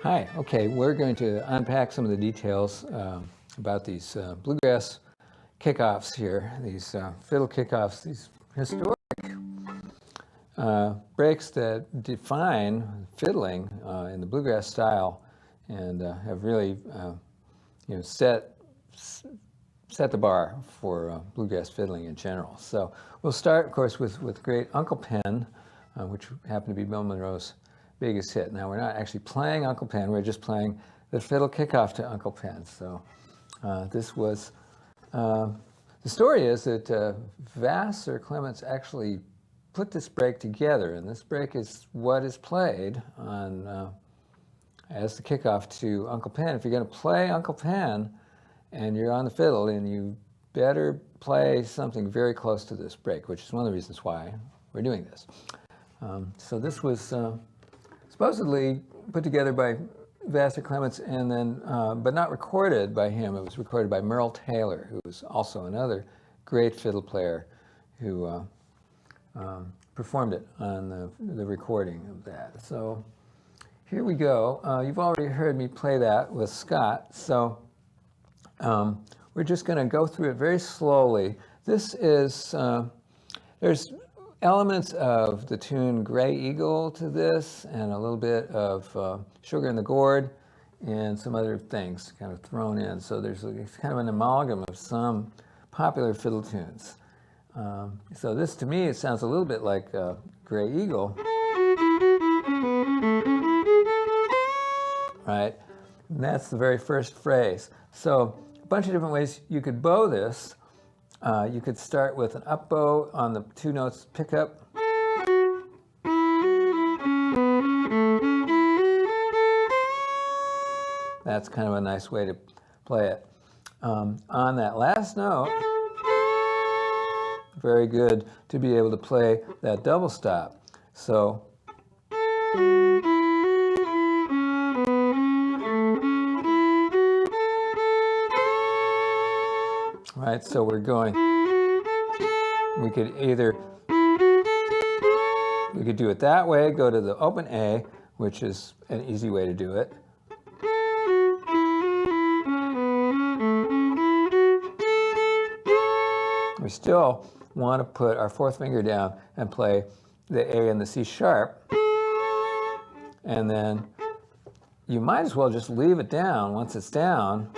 Hi, okay, we're going to unpack some of the details about these bluegrass kickoffs here, these fiddle kickoffs, these historic breaks that define fiddling in the bluegrass style and have really set the bar for bluegrass fiddling in general. So we'll start, of course, with great Uncle Pen, which happened to be Bill Monroe's biggest hit. Now, we're not actually playing Uncle Pen, we're just playing the fiddle kickoff to Uncle Pen. So this was, the story is that Vassar Clements actually put this break together, and this break is what is played on as the kickoff to Uncle Pen. If you're going to play Uncle Pen and you're on the fiddle, then you better play something very close to this break, which is one of the reasons why we're doing this. So this was supposedly put together by Vassar Clements and then, but not recorded by him. It was recorded by Merle Taylor, who was also another great fiddle player who performed it on the recording of that. So here we go. You've already heard me play that with Scott. So we're just going to go through it very slowly. This is, there's elements of the tune Gray Eagle to this, and a little bit of Sugar in the Gourd, and some other things kind of thrown in. So there's kind of an amalgam of some popular fiddle tunes. So this, to me, it sounds a little bit like Gray Eagle. Right? And that's the very first phrase. So a bunch of different ways you could bow this. You could start with an up bow on the two notes pickup. That's kind of a nice way to play it. On that last note, very good to be able to play that double stop. So right, so we're going, we could do it that way, go to the open A, which is an easy way to do it. We still want to put our fourth finger down and play the A and the C sharp. And then you might as well just leave it down once it's down.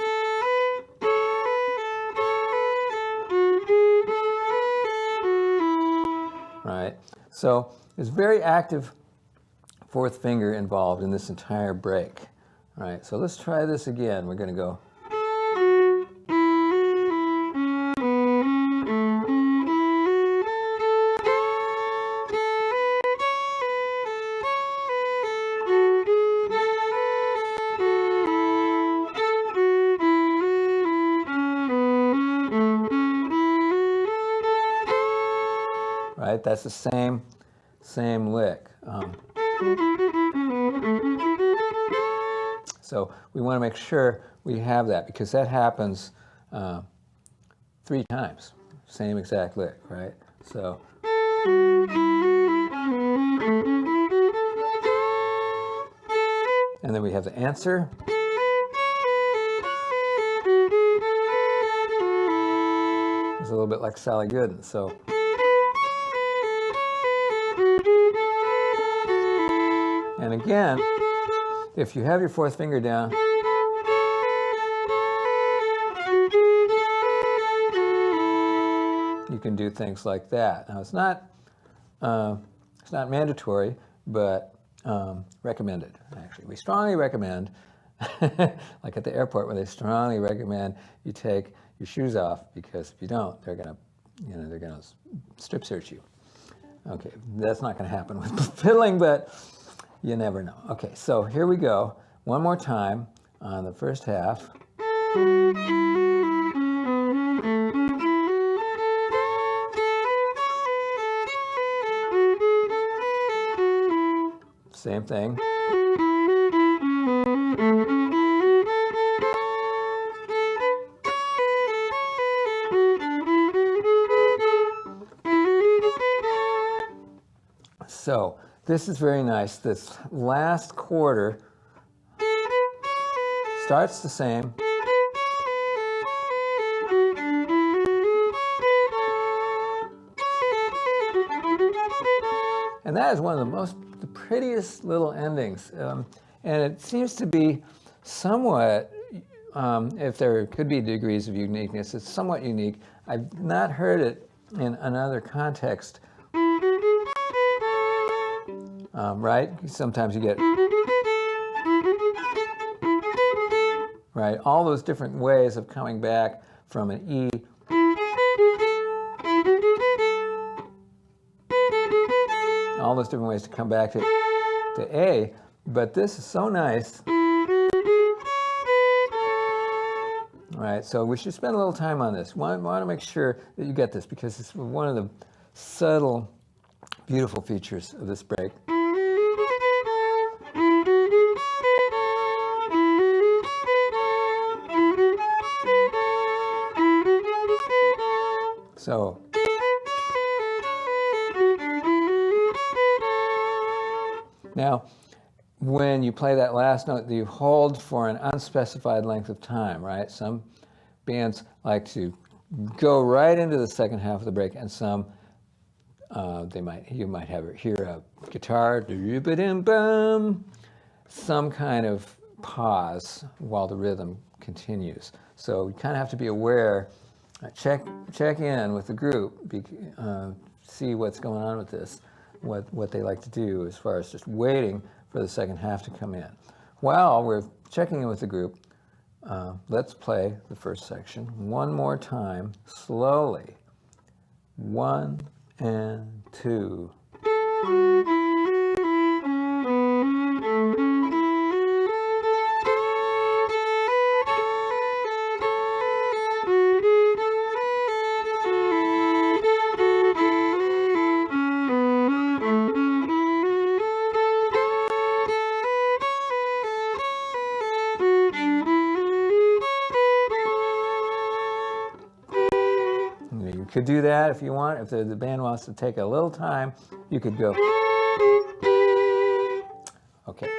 Right? So there's very active fourth finger involved in this entire break. All right, so let's try this again. We're going to go. Right, that's the same lick. So we want to make sure we have that, because that happens 3 times, same exact lick, right? So and then we have the answer. It's a little bit like Sally Gooden. So and again, if you have your fourth finger down, you can do things like that. Now, it's not mandatory, but recommended, actually. We strongly recommend, like at the airport, where they strongly recommend you take your shoes off, because if you don't, they're gonna strip search you. Okay, that's not gonna happen with fiddling, but you never know. Okay, so here we go. One more time on the first half. Same thing. So this is very nice. This last quarter starts the same. And that is one of the prettiest little endings. And it seems to be somewhat, if there could be degrees of uniqueness, it's somewhat unique. I've not heard it in another context. Right? Sometimes you get, right? All those different ways of coming back from an E all those different ways to come back to A, but this is so nice. All right, so we should spend a little time on this. Want to make sure that you get this because it's one of the subtle, beautiful features of this break. So. Now, when you play that last note, you hold for an unspecified length of time, right? Some bands like to go right into the second half of the break, and some you might hear a guitar, some kind of pause while the rhythm continues. So you kind of have to be aware. Check in with the group, see what's going on with this. What they like to do as far as just waiting for the second half to come in. While we're checking in with the group, let's play the first section one more time, slowly. 1 and 2. You could do that if you want. If the band wants to take a little time, you could go. Okay.